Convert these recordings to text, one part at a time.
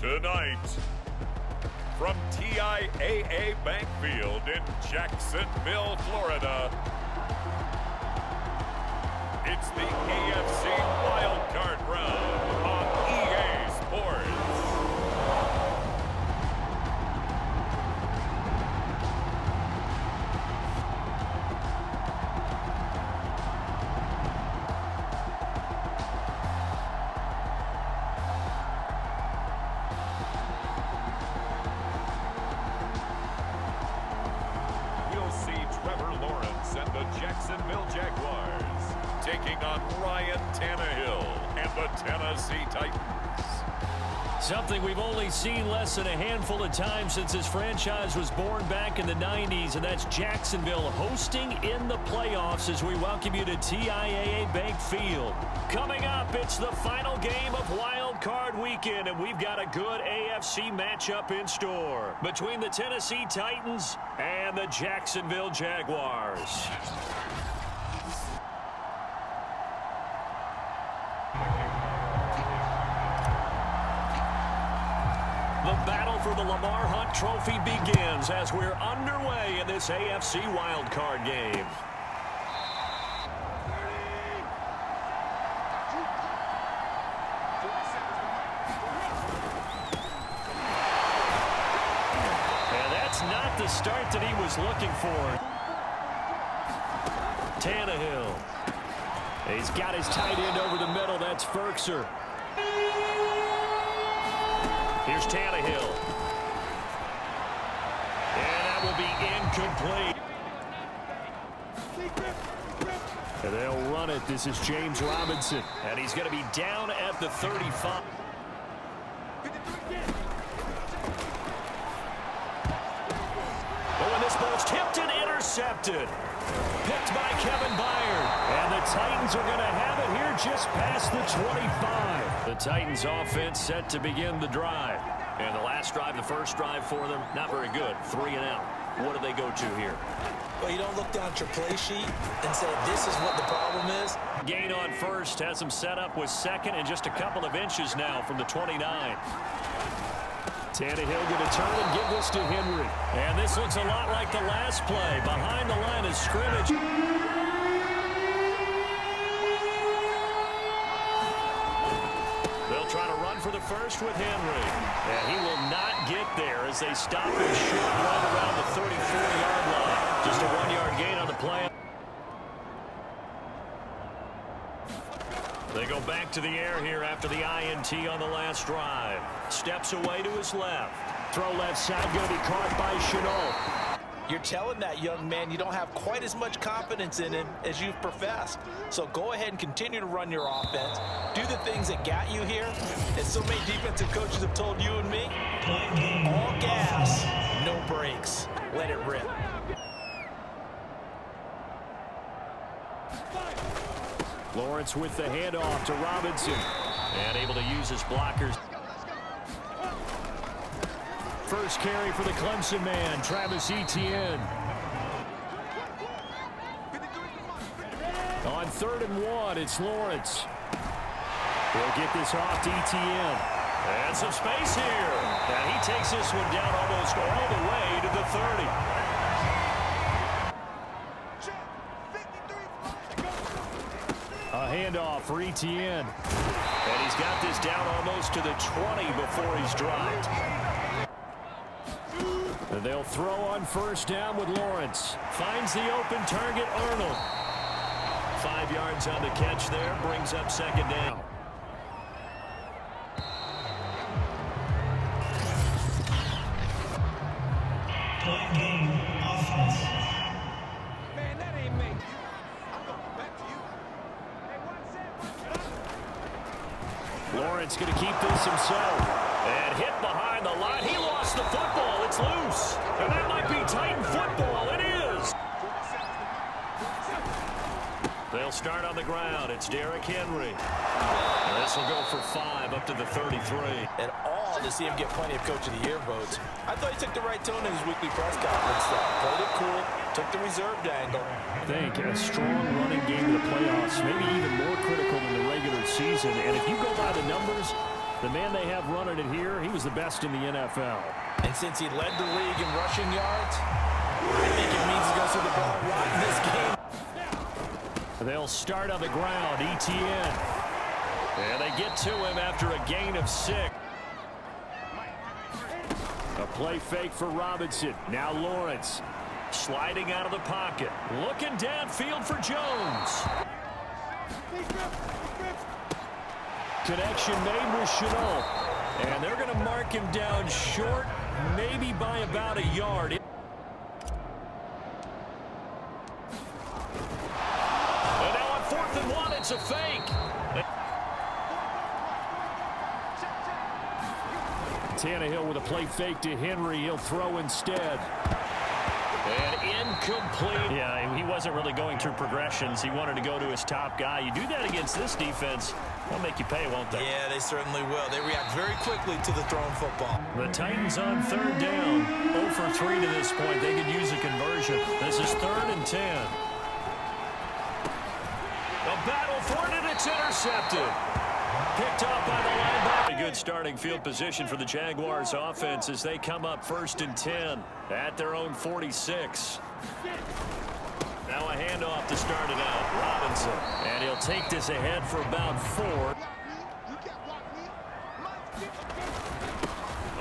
Tonight, from TIAA Bank Field in Jacksonville, Florida, it's the AFC Wildcard round on EA Sports. And the Jacksonville Jaguars taking on Ryan Tannehill and the Tennessee Titans. Something we've only seen less than a handful of times since this franchise was born back in the 90s, and that's Jacksonville hosting in the playoffs as we welcome you to TIAA Bank Field. Coming up, it's the final game of Wild Card Weekend, and we've got a good AFC matchup in store between the Tennessee Titans and the Jacksonville Jaguars. The battle for the Lamar Hunt Trophy begins as we're underway in this AFC wildcard game. And that's not the start that he was looking for. Tannehill. He's got his tight end over the middle. That's Ferkser. Here's Tannehill. And that will be incomplete. And they'll run it. This is James Robinson. And he's going to be down at the 35. Oh, and this ball's tipped and intercepted. Picked by Kevin Byard. And the Titans are going to have it here just past the 25. The Titans offense set to begin the drive. And the last drive, the first drive for them, not very good. 3 and out. What do they go to here? Well, you don't look down at your play sheet and say, this is what the problem is. Gain on first has them set up with second and just a couple of inches now from the 29. Tannehill going to turn and give this to Henry. And this looks a lot like the last play. Behind the line of scrimmage. They'll try to run for the first with Henry. And he will not get there as they stop his short run around the 34-yard line. Just a 1-yard gain on the play. They go back to the air here after the INT on the last drive. Steps away to his left. Throw left side, going to be caught by Shenault. You're telling that young man you don't have quite as much confidence in him as you've professed. So go ahead and continue to run your offense. Do the things that got you here. And so many defensive coaches have told you and me, all gas, no brakes. Let it rip. Lawrence with the handoff to Robinson. And able to use his blockers. First carry for the Clemson man, Travis Etienne. On 3rd and 1, it's Lawrence. He'll get this off to Etienne. And some space here. And he takes this one down almost all the way to the 30. A handoff for Etienne. And he's got this down almost to the 20 before he's dropped. And they'll throw on first down with Lawrence. Finds the open target, Arnold. 5 yards on the catch there, brings up second down. Man, that ain't me. I'm going back to you. Hey, Lawrence going to keep this himself. And hit behind the line. He lost the football. It's loose. And that might be Titan football. It is. They'll start on the ground. It's Derrick Henry. And this will go for 5 up to the 33. And all to see him get plenty of Coach of the Year votes. I thought he took the right tone in his weekly press conference. Played it cool, took the reserved angle. I think a strong running game in the playoffs, maybe even more critical than the regular season. And if you go by the numbers, The man they have running it here, he was the best in the NFL. And since he led the league in rushing yards, I think it means he's going to see the ball a lot in this game. They'll start on the ground, ETN. And they get to him after a gain of 6. A play fake for Robinson. Now Lawrence sliding out of the pocket. Looking downfield for Jones. Connection made with Chenault. And they're going to mark him down short, maybe by about a yard. And now on 4th and 1, it's a fake. Tannehill with a play fake to Henry. He'll throw instead. And incomplete. Yeah, he wasn't really going through progressions. He wanted to go to his top guy. You do that against this defense, they'll make you pay, won't they? Yeah, they certainly will. They react very quickly to the thrown football. The Titans on 3rd down. 0 for 3 to this point. They could use a conversion. This is 3rd and 10. A battle for it, and it's intercepted. Picked off by the linebacker. A good starting field position for the Jaguars offense as they come up 1st and 10 at their own 46. Now a handoff to start it out. Robinson. And he'll take this ahead for about 4.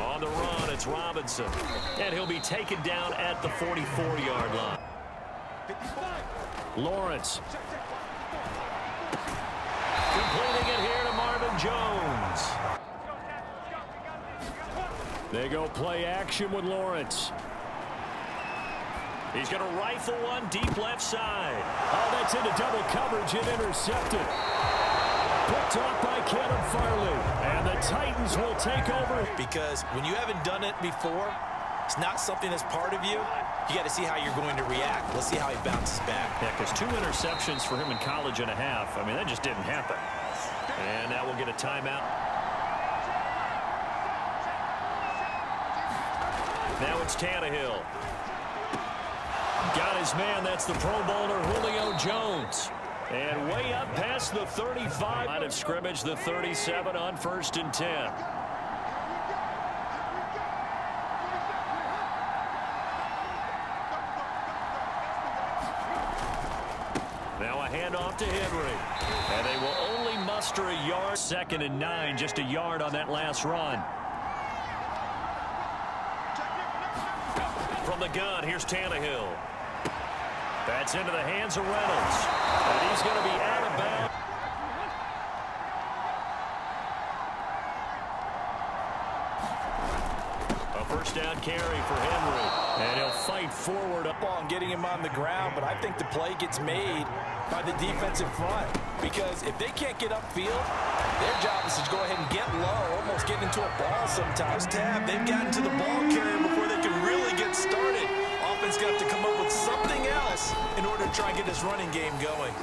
On the run, it's Robinson. And he'll be taken down at the 44-yard line. Lawrence. Completing it here to Marvin Jones. They go play action with Lawrence. He's going to rifle one deep left side. Oh, that's into double coverage and intercepted. Picked off by Caleb Farley. And the Titans will take over. Because when you haven't done it before, it's not something that's part of you. You got to see how you're going to react. Let's see how he bounces back. Yeah, because 2 interceptions for him in college and a half. I mean, that just didn't happen. And now we'll get a timeout. Now it's Tannehill. Got his man. That's the Pro Bowler Julio Jones. And way up past the 35. Line of scrimmage, the 37 on 1st and 10. Now a handoff to Henry. And they will only muster a yard. 2nd and 9, just a yard on that last run. From the gun, here's Tannehill. That's into the hands of Reynolds. And he's going to be out of bounds. A 1st down carry for Henry. And he'll fight forward. Ball and getting him on the ground, but I think the play gets made by the defensive front. Because if they can't get upfield, their job is to go ahead and get low, almost get into a ball sometimes. They've gotten to the ball carrier before they can really get started. Offense got to come up with something else in order to try and get this running game going.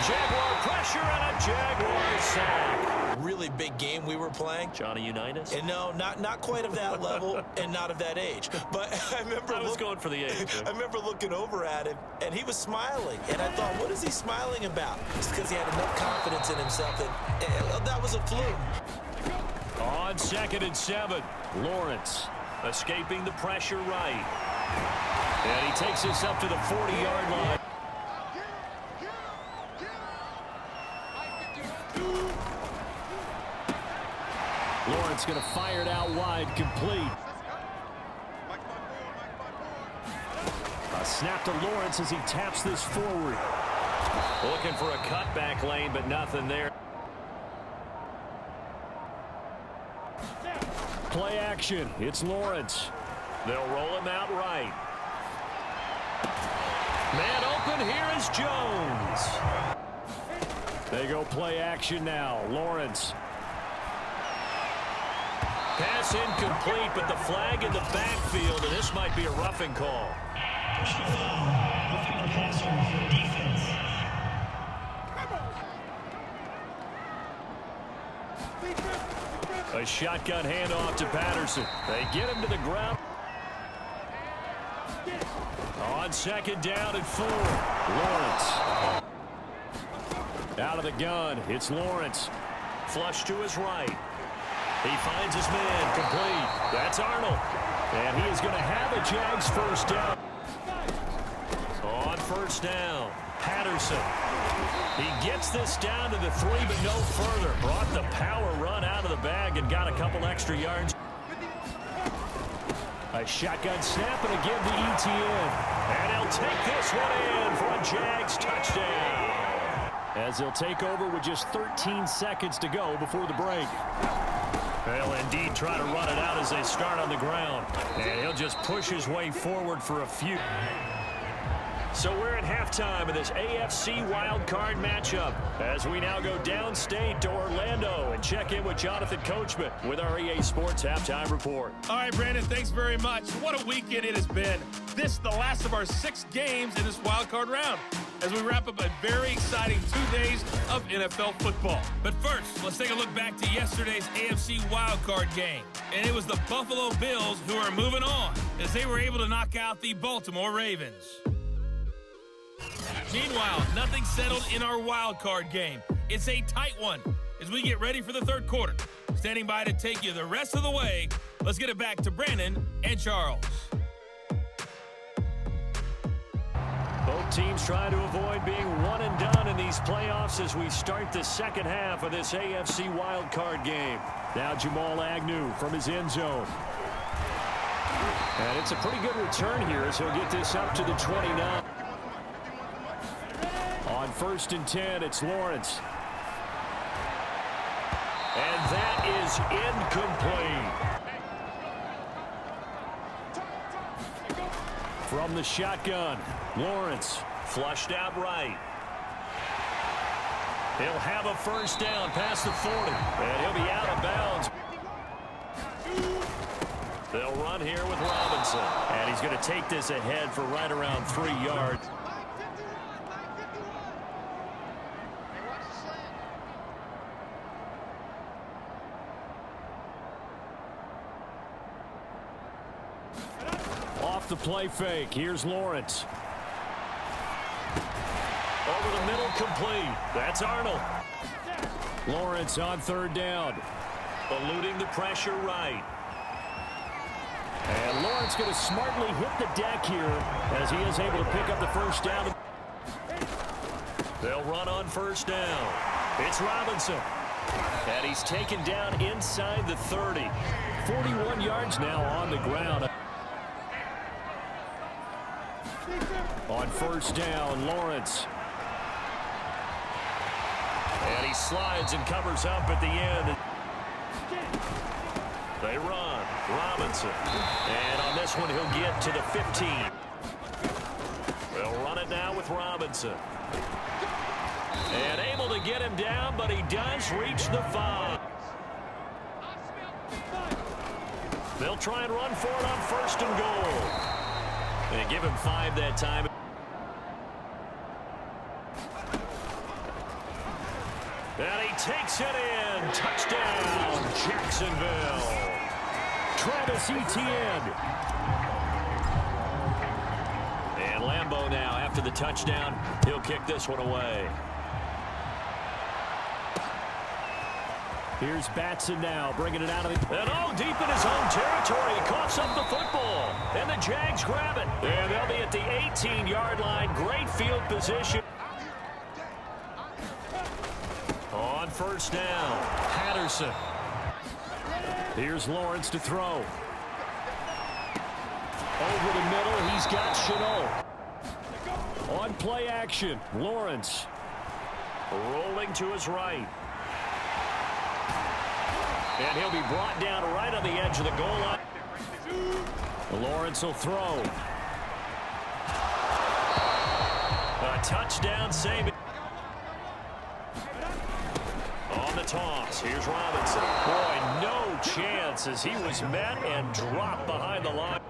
Jaguar pressure and a Jaguar sack. Really big game we were playing. Johnny Unitas? And no, not quite of that level and not of that age. But I remember I was going for the age. I remember looking over at him, and he was smiling. And I thought, what is he smiling about? It's because he had enough confidence in himself that was a fluke. On 2nd and 7, Lawrence escaping the pressure right. And he takes this up to the 40-yard line. Lawrence going to fire it out wide, complete. A snap to Lawrence as he taps this forward. Looking for a cutback lane, but nothing there. Play action. It's Lawrence. They'll roll him out right. Man open. Here is Jones. They go play action now. Lawrence. Pass incomplete, but the flag in the backfield, and this might be a roughing call. Personal foul, roughing the passer for defense. A shotgun handoff to Patterson. They get him to the ground. On 2nd down and 4. Lawrence. Out of the gun, it's Lawrence. Flush to his right. He finds his man, complete. That's Arnold. And he is going to have a Jags first down. On first down, Patterson. He gets this down to the 3, but no further. Brought the power run out of the bag and got a couple extra yards. A shotgun snap and again to ETN. And he'll take this one in for a Jags touchdown. As they'll take over with just 13 seconds to go before the break. They'll indeed try to run it out as they start on the ground. And he'll just push his way forward for a few. So we're at halftime of this AFC Wildcard matchup as we now go downstate to Orlando and check in with Jonathan Coachman with our EA Sports Halftime Report. All right, Brandon, thanks very much. What a weekend it has been. This is the last of our 6 games in this wildcard round as we wrap up a very exciting 2 days of NFL football. But first, let's take a look back to yesterday's AFC wildcard game. And it was the Buffalo Bills who are moving on as they were able to knock out the Baltimore Ravens. Meanwhile, nothing settled in our wild card game. It's a tight one as we get ready for the third quarter. Standing by to take you the rest of the way, let's get it back to Brandon and Charles. Both teams trying to avoid being one and done in these playoffs as we start the second half of this AFC wild card game. Now Jamal Agnew from his end zone. And it's a pretty good return here as he'll get this up to the 29. On 1st and 10, it's Lawrence. And that is incomplete. From the shotgun, Lawrence flushed out right. He'll have a first down past the 40, and he'll be out of bounds. They'll run here with Robinson, and he's going to take this ahead for right around 3 yards. Off the play fake, here's Lawrence. Over the middle, complete. That's Arnold. Lawrence on 3rd down. Eluding the pressure right. And Lawrence going to smartly hit the deck here as he is able to pick up the first down. They'll run on 1st down. It's Robinson. And he's taken down inside the 30. 41 yards now on the ground. On 1st down, Lawrence. And he slides and covers up at the end. They run. Robinson. And on this one, he'll get to the 15. They'll run it now with Robinson. And able to get him down, but he does reach the 5. They'll try and run for it on 1st and goal. They give him 5 that time. And he takes it in. Touchdown, Jacksonville. Travis Etienne. And Lambeau now, after the touchdown, he'll kick this one away. Here's Batson now, bringing it out of the... And deep in his own territory, he coughs up the football. And the Jags grab it. And they'll be at the 18-yard line. Great field position. On 1st down, Patterson. Here's Lawrence to throw. Over the middle, he's got Chenault. On play action, Lawrence. Rolling to his right. And he'll be brought down right on the edge of the goal line. Lawrence will throw. A touchdown save. On the toss, here's Robinson. Boy, no chance as he was met and dropped behind the line.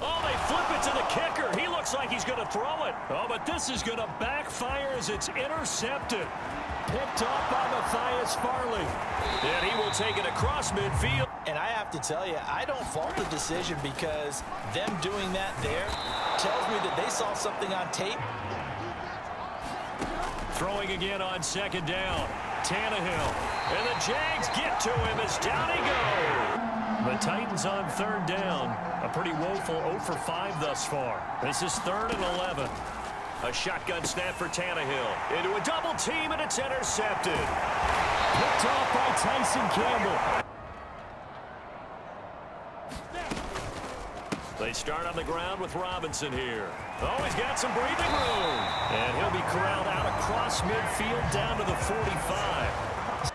Oh, they flip it to the kicker. He looks like he's going to throw it. Oh, but this is going to backfire as it's intercepted. Picked up by Matthias Farley. And he will take it across midfield. And I have to tell you, I don't fault the decision because them doing that there tells me that they saw something on tape. Throwing again on second down. Tannehill. And the Jags get to him as down he goes. The Titans on third down. A pretty woeful 0 for 5 thus far. This is 3rd and 11. A shotgun snap for Tannehill. Into a double team, and it's intercepted. Picked off by Tyson Campbell. They start on the ground with Robinson here. Oh, he's got some breathing room. And he'll be corralled out across midfield down to the 45.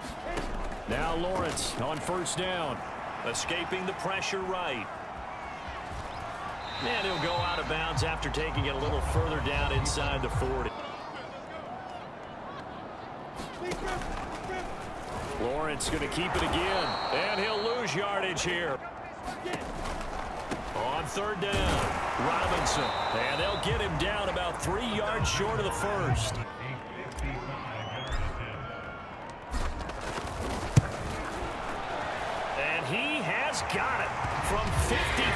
Now Lawrence on first down. Escaping the pressure right. And he'll go out of bounds after taking it a little further down inside the 40. Lawrence going to keep it again. And he'll lose yardage here. On third down, Robinson. And they'll get him down about 3 yards short of the first. And he has got it from 55.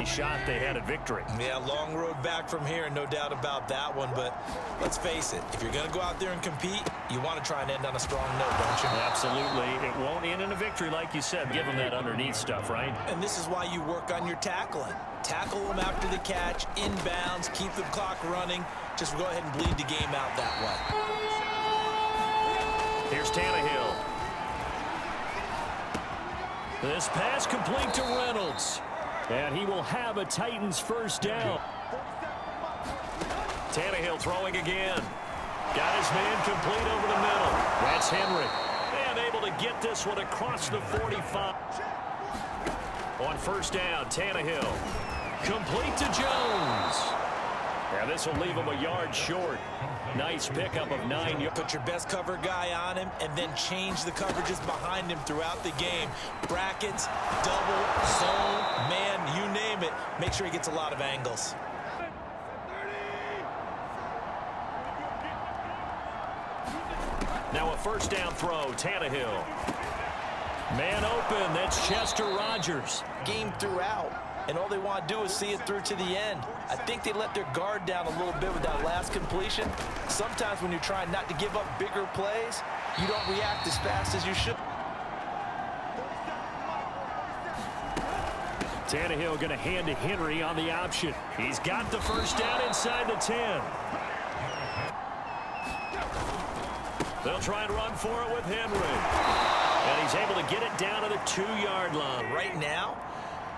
Shot, they had a victory. Yeah, long road back from here, no doubt about that one. But let's face it, if you're going to go out there and compete, you want to try and end on a strong note, don't you? Absolutely. It won't end in a victory, like you said. Give them that underneath stuff, right? And this is why you work on your tackling. Tackle them after the catch, inbounds, keep the clock running. Just go ahead and bleed the game out that way. Here's Tannehill. This pass complete to Reynolds. And he will have a Titans first down. Tannehill throwing again. Got his man complete over the middle. That's Henry. And able to get this one across the 45. On first down, Tannehill. Complete to Jones. And this will leave him a yard short. Nice pickup of 9 yards. Put your best cover guy on him and then change the coverages behind him throughout the game. Brackets, double, zone, man, you name it. Make sure he gets a lot of angles. Now a first down throw, Tannehill. Man open, that's Chester Rogers. Game throughout, and all they want to do is see it through to the end. I think they let their guard down a little bit with that last completion. Sometimes when you're trying not to give up bigger plays, you don't react as fast as you should. Tannehill going to hand to Henry on the option. He's got the first down inside the 10. They'll try and run for it with Henry. And he's able to get it down to the 2-yard line. Right now,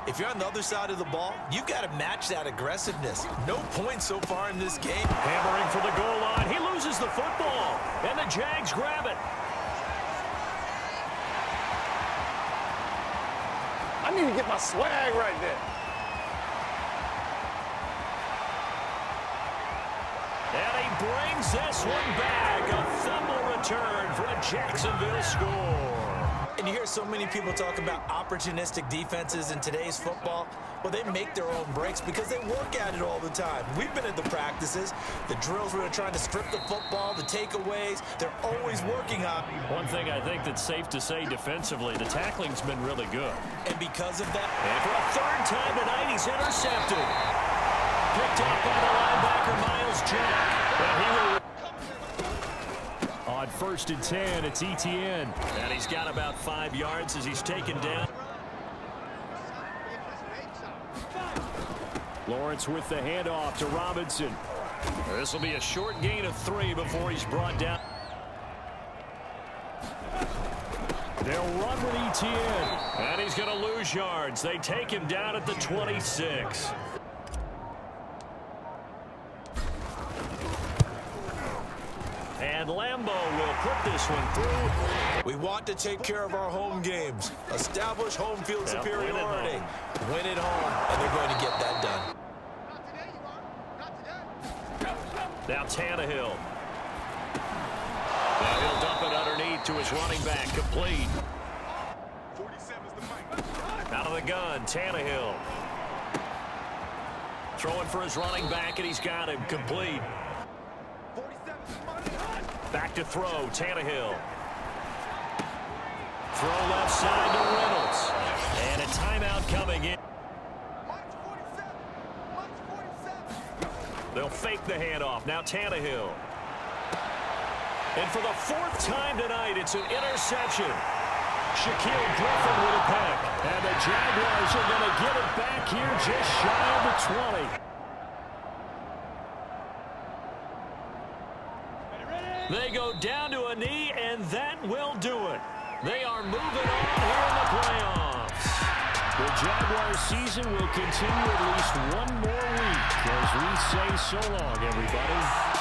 if you're on the other side of the ball, you've got to match that aggressiveness. No points so far in this game. Hammering for the goal line. He loses the football. And the Jags grab it. I need to get my swag right there. And he brings this one back. A fumble return for a Jacksonville score. And you hear so many people talk about opportunistic defenses in today's football. Well, they make their own breaks because they work at it all the time. We've been at the practices, the drills where they're trying to strip the football, the takeaways. They're always working on. One thing I think that's safe to say defensively, the tackling's been really good. And because of that, And for a third time tonight, he's intercepted. Picked up by the linebacker, Miles Jack. And he will... On first and 10, it's Etienne. And he's got about 5 yards as he's taken down. Lawrence with the handoff to Robinson. This will be a short gain of 3 before he's brought down. They'll run with Etienne. And he's going to lose yards. They take him down at the 26. And Lambeau will put this one through. we want to take care of our home games. Establish home field superiority. Win it home, and they're going to get that done. Now Tannehill. Now he'll dump it underneath to his running back. Complete. Out of the gun, Tannehill. Throwing for his running back, and he's got him. Complete. Back to throw, Tannehill. Throw left side to Reynolds. And a timeout coming in. They'll fake the handoff. Now Tannehill. And for the fourth time tonight, it's an interception. Shaquille Griffin with a pick. And the Jaguars are going to get it back here just shy of the 20. They go down to a knee, and that will do it. They are moving on here in the playoffs. The Jaguars season will continue at least one more week as we say so long, everybody.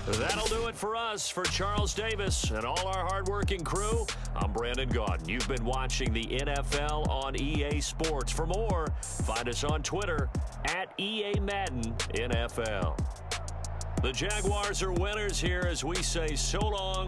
That'll do it for us. For Charles Davis and all our hardworking crew, I'm Brandon Gaudin. You've been watching the NFL on EA Sports. For more, find us on Twitter at EA Madden NFL. The Jaguars are winners here as we say so long.